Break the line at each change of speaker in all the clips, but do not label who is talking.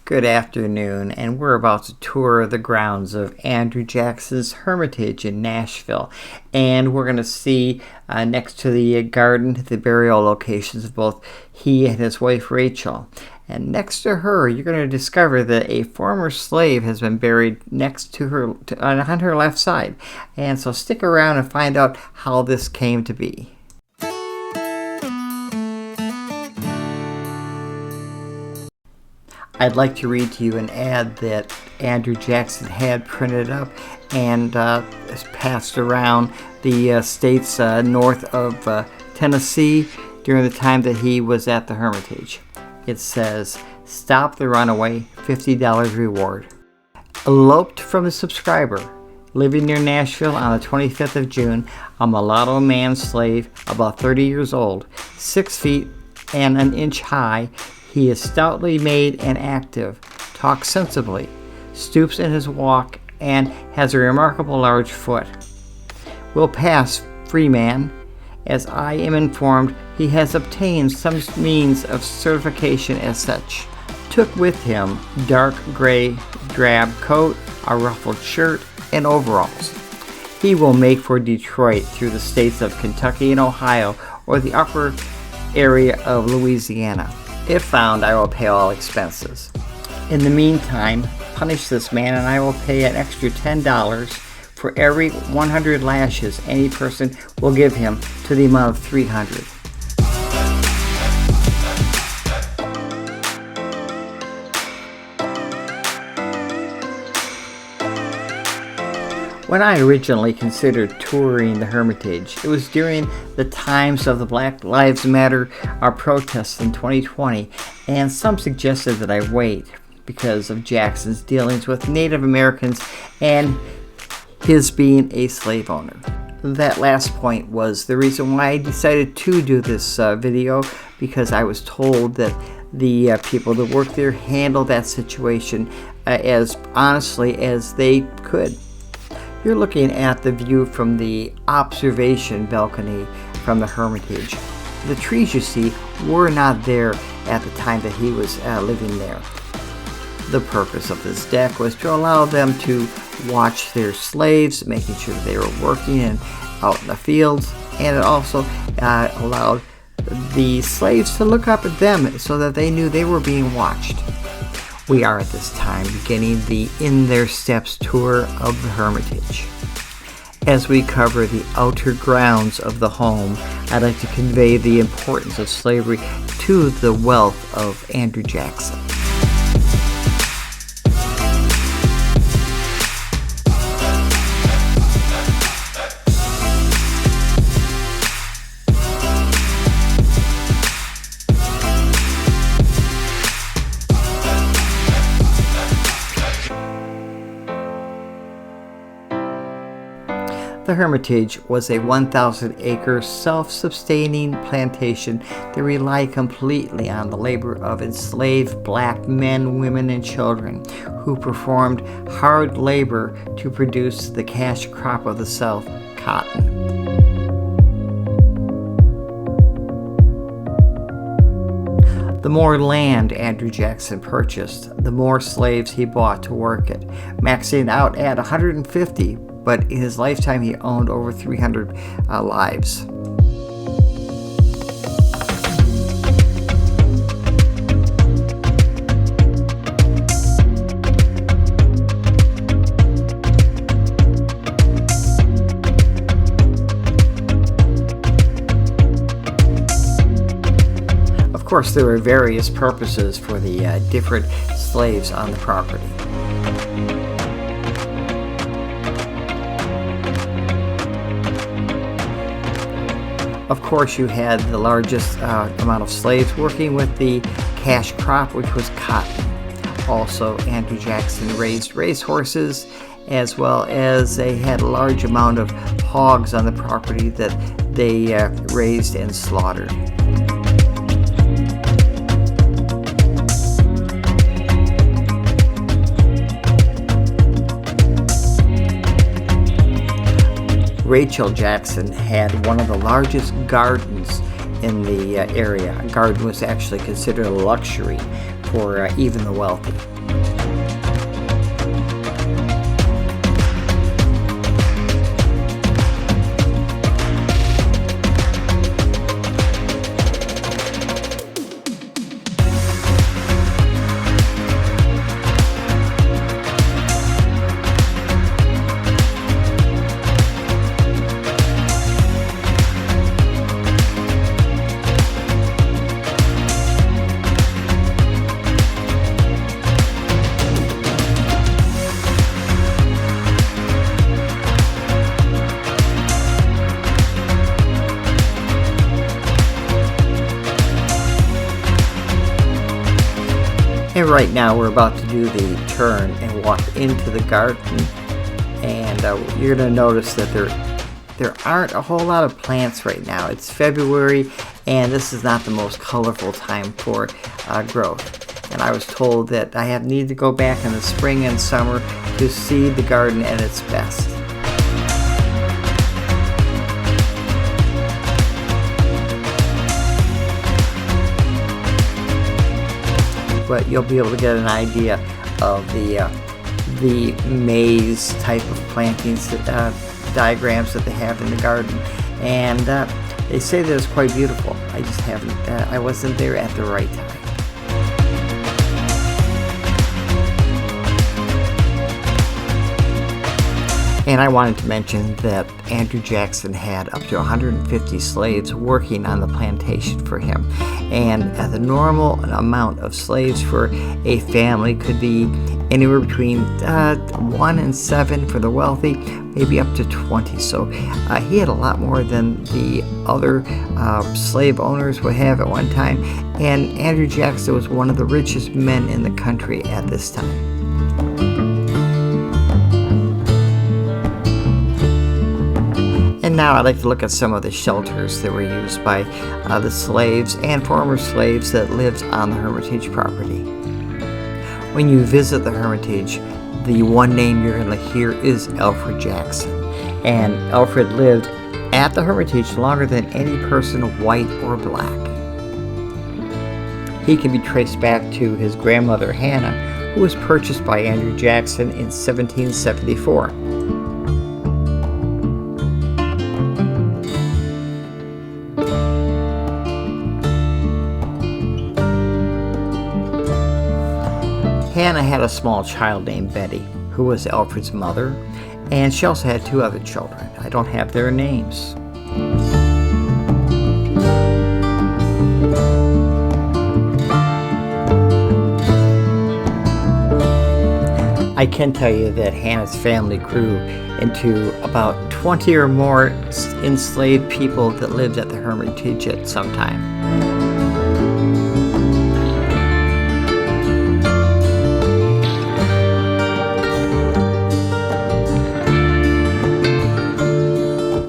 Good afternoon, and we're about to tour the grounds of Andrew Jackson's Hermitage in Nashville. And we're going to see next to the garden the burial locations of both he and his wife Rachel. And next to her, you're going to discover that a former slave has been buried next to her on her left side. And so stick around and find out how this came to be. I'd like to read to you an ad that Andrew Jackson had printed up and passed around the states north of Tennessee during the time that he was at the Hermitage. It says, "Stop the runaway, $50 reward." Eloped from a subscriber. Living near Nashville on the 25th of June, a mulatto man slave, about 30 years old, 6 feet and an inch high. He is stoutly made and active, talks sensibly, stoops in his walk, and has a remarkable large foot. Will pass free man. As I am informed, he has obtained some means of certification as such. Took with him dark gray drab coat, a ruffled shirt, and overalls. He will make for Detroit through the states of Kentucky and Ohio or the upper area of Louisiana. If found, I will pay all expenses. In the meantime, punish this man and I will pay an extra $10 for every 100 lashes any person will give him to the amount of 300. When I originally considered touring the Hermitage, it was during the times of the Black Lives Matter protests in 2020, and some suggested that I wait because of Jackson's dealings with Native Americans and his being a slave owner. That last point was the reason why I decided to do this video, because I was told that the people that work there handled that situation as honestly as they could. You're looking at the view from the observation balcony from the Hermitage. The trees you see were not there at the time that he was living there. The purpose of this deck was to allow them to watch their slaves, making sure they were working and out in the fields, and it also allowed the slaves to look up at them so that they knew they were being watched. We are at this time beginning the In Their Steps tour of the Hermitage. As we cover the outer grounds of the home, I'd like to convey the importance of slavery to the wealth of Andrew Jackson. The Hermitage was a 1,000-acre self-sustaining plantation that relied completely on the labor of enslaved black men, women, and children who performed hard labor to produce the cash crop of the South, cotton. The more land Andrew Jackson purchased, the more slaves he bought to work it, maxing out at 150. But in his lifetime, he owned over 300 lives. Of course, there were various purposes for the different slaves on the property. Of course, you had the largest amount of slaves working with the cash crop, which was cotton. Also, Andrew Jackson raised racehorses, as well as they had a large amount of hogs on the property that they raised and slaughtered. Rachel Jackson had one of the largest gardens in the area. A garden was actually considered a luxury for even the wealthy. And right now we're about to do the turn and walk into the garden, and you're going to notice that there aren't a whole lot of plants right now. It's February, and this is not the most colorful time for growth. And I was told that I need to go back in the spring and summer to see the garden at its best. But you'll be able to get an idea of the maze type of plantings, diagrams that they have in the garden, and they say that it's quite beautiful. I just haven't, I wasn't there at the right time. And I wanted to mention that Andrew Jackson had up to 150 slaves working on the plantation for him. And the normal amount of slaves for a family could be anywhere between 1 and 7 for the wealthy, maybe up to 20. So he had a lot more than the other slave owners would have at one time. And Andrew Jackson was one of the richest men in the country at this time. And now I'd like to look at some of the shelters that were used by the slaves and former slaves that lived on the Hermitage property. When you visit the Hermitage, the one name you're going to hear is Alfred Jackson. And Alfred lived at the Hermitage longer than any person, white or black. He can be traced back to his grandmother Hannah, who was purchased by Andrew Jackson in 1774. Hannah had a small child named Betty, who was Alfred's mother, and she also had 2 other children. I don't have their names. I can tell you that Hannah's family grew into about 20 or more enslaved people that lived at the Hermitage at some time.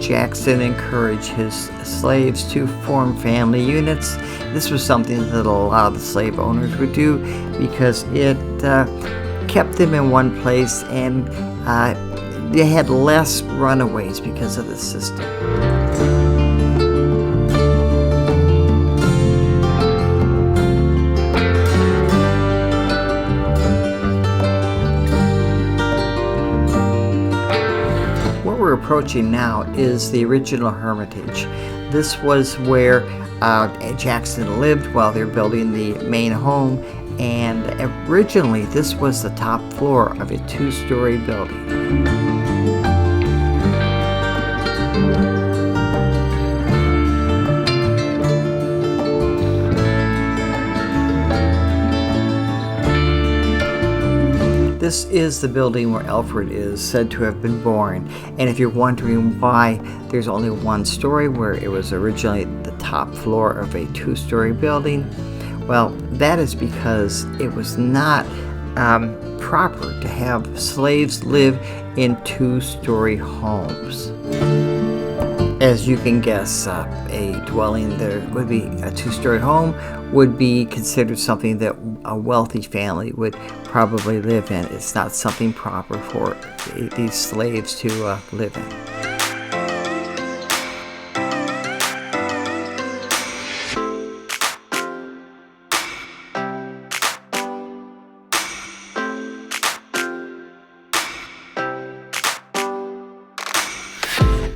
Jackson encouraged his slaves to form family units. This was something that a lot of the slave owners would do because it kept them in one place, and they had less runaways because of the system. We're approaching now is the original Hermitage. This was where Jackson lived while they're building the main home, and originally this was the top floor of a 2-story building. This is the building where Alfred is said to have been born, and if you're wondering why there's only 1 story where it was originally the top floor of a 2-story building, well, that is because it was not proper to have slaves live in 2-story homes. As you can guess, a dwelling there would be a 2-story home would be considered something that a wealthy family would probably live in. It's not something proper for these slaves to live in.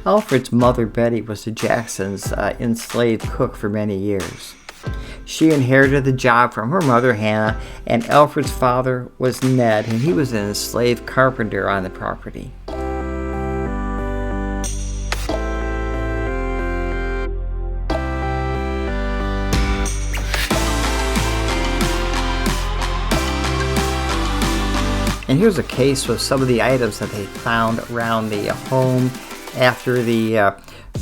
Alfred's mother, Betty, was the Jacksons' enslaved cook for many years. She inherited the job from her mother, Hannah, and Alfred's father was Ned, and he was an enslaved carpenter on the property. And here's a case with some of the items that they found around the home after the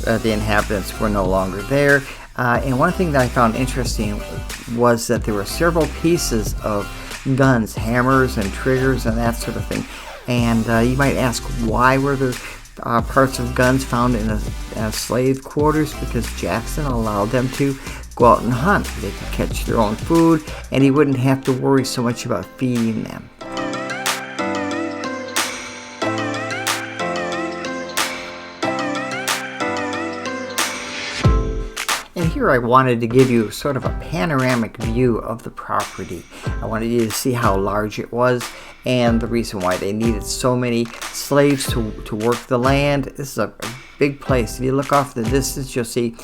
inhabitants were no longer there. And one thing that I found interesting was that there were several pieces of guns, hammers and triggers and that sort of thing. And you might ask, why were there parts of guns found in a slave quarters? Because Jackson allowed them to go out and hunt. They could catch their own food, and he wouldn't have to worry so much about feeding them. And here I wanted to give you sort of a panoramic view of the property. I wanted you to see how large it was and the reason why they needed so many slaves to work the land. This is a big place. If you look off the distance, you'll see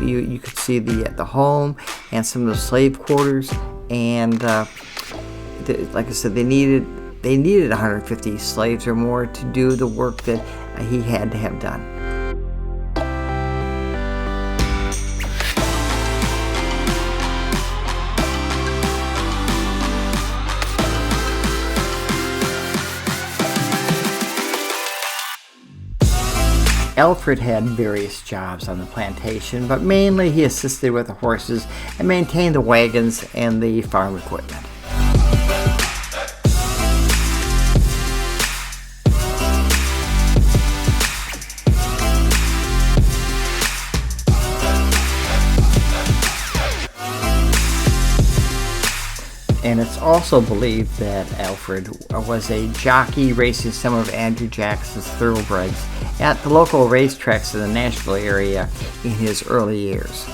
you could see the home and some of the slave quarters. And like I said, they needed 150 slaves or more to do the work that he had to have done. Alfred had various jobs on the plantation, but mainly he assisted with the horses and maintained the wagons and the farm equipment. And it's also believed that Alfred was a jockey racing some of Andrew Jackson's thoroughbreds at the local racetracks in the Nashville area in his early years.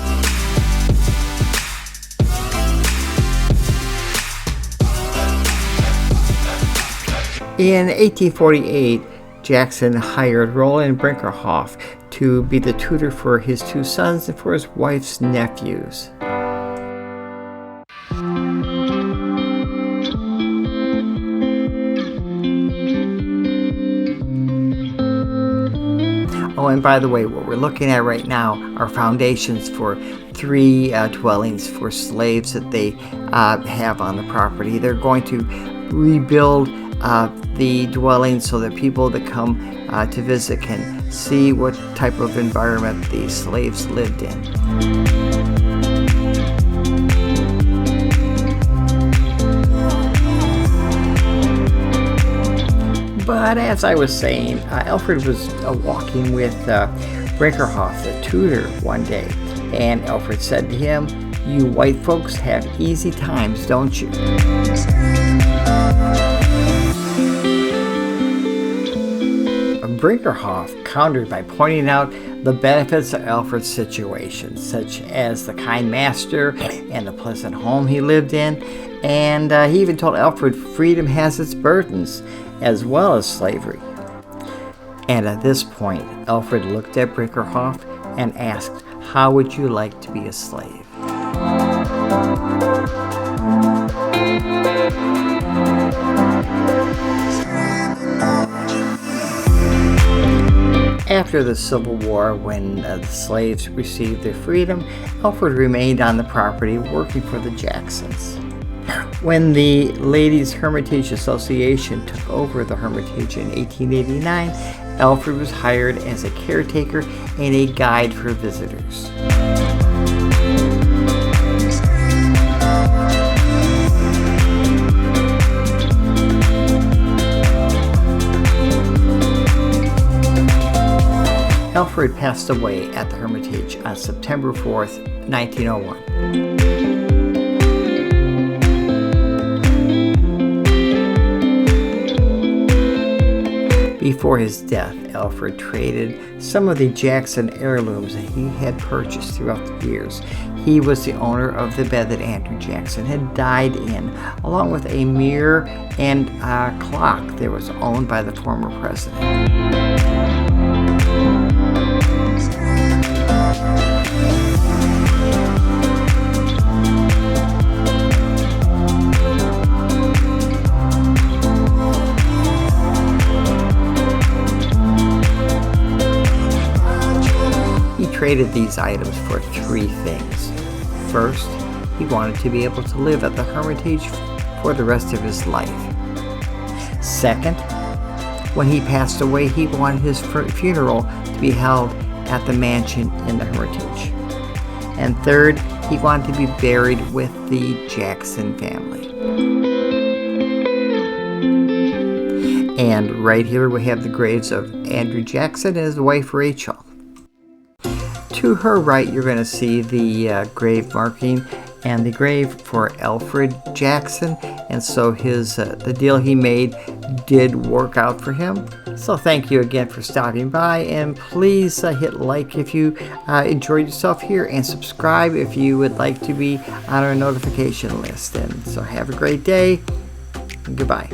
In 1848, Jackson hired Roland Brinkerhoff to be the tutor for his two sons and for his wife's nephews. Oh, and by the way, what we're looking at right now are foundations for 3 dwellings for slaves that they have on the property. They're going to rebuild the dwellings so that people that come to visit can see what type of environment the slaves lived in. But as I was saying, Alfred was walking with Brinkerhoff, the tutor, one day, and Alfred said to him, "You white folks have easy times, don't you?" Brinkerhoff countered by pointing out the benefits of Alfred's situation, such as the kind master and the pleasant home he lived in, and he even told Alfred freedom has its burdens, as well as slavery. And at this point, Alfred looked at Brinkerhoff and asked, "How would you like to be a slave?" After the Civil War, when the slaves received their freedom, Alfred remained on the property working for the Jacksons. When the Ladies' Hermitage Association took over the Hermitage in 1889, Alfred was hired as a caretaker and a guide for visitors. Alfred passed away at the Hermitage on September 4th, 1901. Before his death, Alfred traded some of the Jackson heirlooms that he had purchased throughout the years. He was the owner of the bed that Andrew Jackson had died in, along with a mirror and a clock that was owned by the former president. created these items for three things. First, he wanted to be able to live at the Hermitage for the rest of his life. Second, when he passed away, he wanted his funeral to be held at the mansion in the Hermitage. And third, he wanted to be buried with the Jackson family. And right here we have the graves of Andrew Jackson and his wife Rachel. To her right, you're going to see the grave marking and the grave for Alfred Jackson, and so the deal he made did work out for him. So thank you again for stopping by, and please hit like if you enjoyed yourself here, and subscribe if you would like to be on our notification list. And so have a great day, and goodbye.